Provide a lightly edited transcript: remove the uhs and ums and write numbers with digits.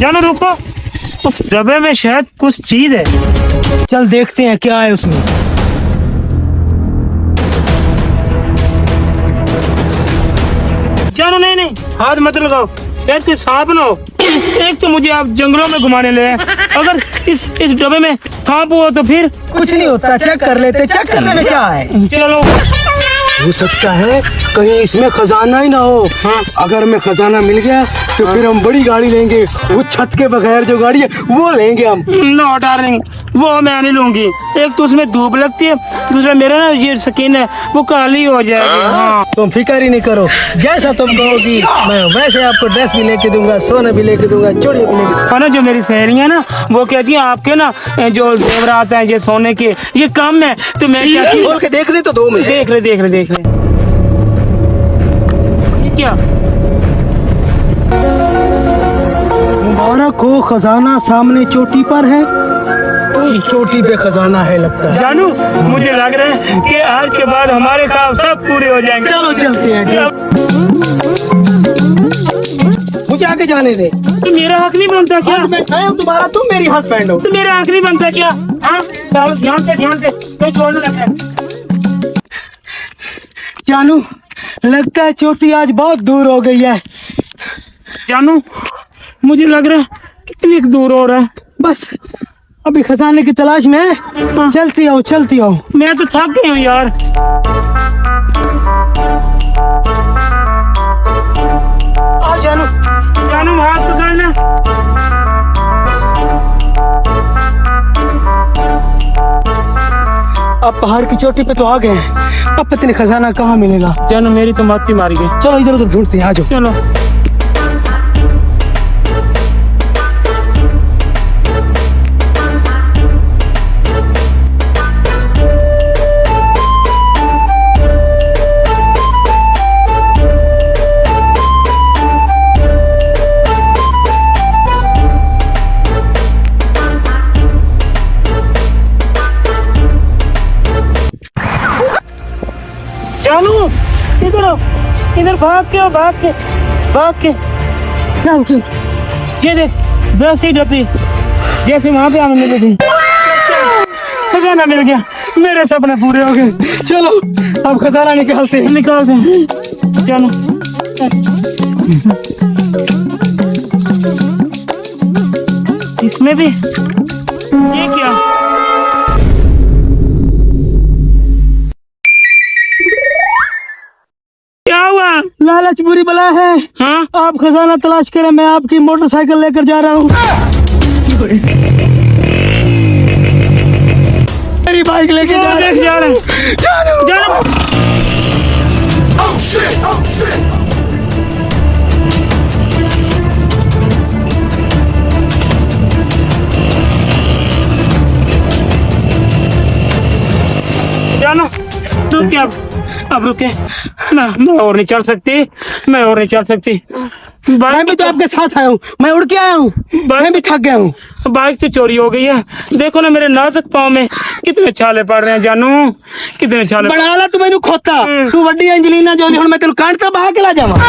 जानो रुको, उस डब्बे में शायद कुछ चीज है। चल देखते हैं क्या है उसमें। जानो नहीं नहीं, हाथ मत लगाओ, शायद कोई सांप ना हो। एक तो मुझे आप जंगलों में घुमाने ले आए, अगर इस डब्बे में सांप हुआ तो फिर कुछ नहीं होता, चेक कर लेते। चेक करने में क्या है? चलो। हो सकता है कहीं इसमें खजाना ही ना हो। हाँ। अगर हमें खजाना मिल गया तो फिर हम बड़ी गाड़ी लेंगे, वो छत के बगैर जो गाड़ी है वो लेंगे हम। नो डार्लिंग, वो मैं नहीं लूंगी। एक तो उसमें धूप लगती है, दूसरा मेरा ना ये स्किन है वो काली हो जाएगी। हाँ। तुम फिक्र ही नहीं करो, जैसा तुम कहोगी मैं वैसे आपको ड्रेस भी लेके दूंगा, सोना भी लेके दूंगा, चूड़ी भी लेके दूंगा। और ना जो मेरी सहेलियां ना वो कहती है आपके ना जो जेवरात हैं ये सोने के ये कम है, तो मैं क्या खोल के देख ले तो 2 मिनट। देख ले ये क्या? मुबारक हो, खजाना सामने चोटी पर है। चोटी पे खजाना है लगता है। जानू मुझे लग रहा है कि आज के बाद हमारे ख्वाब सब पूरे हो जाएंगे। चलो चलते हैं। मुझे आगे जाने दे। तो मेरा हक नहीं बनता क्या? मैं हूं तुम्हारा, तुम मेरी हस्बैंड हो। तो मेरा हक नहीं बनता क्या? हाँ ध्यान से कोई छोड़ने लगा है। जानू लगता है चोटी आज बहुत दूर हो गई है। जानू मुझे लग रहा है कितनी दूर हो रहा है। बस अभी खजाने की तलाश में है। चलती आओ। मैं तो थक गई हूँ यार। आ जानू हाथ पकड़ना। अब पहाड़ की चोटी पे तो आ गए हैं, अब पता नहीं खजाना कहाँ मिलेगा। जानू मेरी तो मत्ती मारी गई। चलो इधर उधर ढूंढते हैं, आ जाओ। चलो। जानू इधर आओ, इधर भाग के ये देख वैसी डब्बी जैसे वहां पे हमें मिली थी। खजाना मिल गया, मेरे सपने पूरे हो गए। चलो अब खजाना निकालते हैं। निकालते हैं। जानू इसमें भी ये क्या? क्या हुआ? लालच बुरी बला है। हाँ? आप खजाना तलाश करें, मैं आपकी मोटरसाइकिल लेकर जा रहा हूँ। मेरी बाइक लेके जा रहे हैं। जानू जानू तुम क्या अब रुके ना, मैं और नहीं चल सकती। मैं भी तो आपके साथ आया हूँ, मैं उड़ के आया हूँ, मैं भी थक गया हूँ। बाइक तो चोरी हो गई है, देखो ना मेरे नाजुक पाँव में कितने छाले पड़ रहे हैं। जानू कितने छाले बना ला तू मैनू खोता, तू वड्डी एंजेलिना जोली, हुण मैं तेनू कांट के बहा के ला जावां।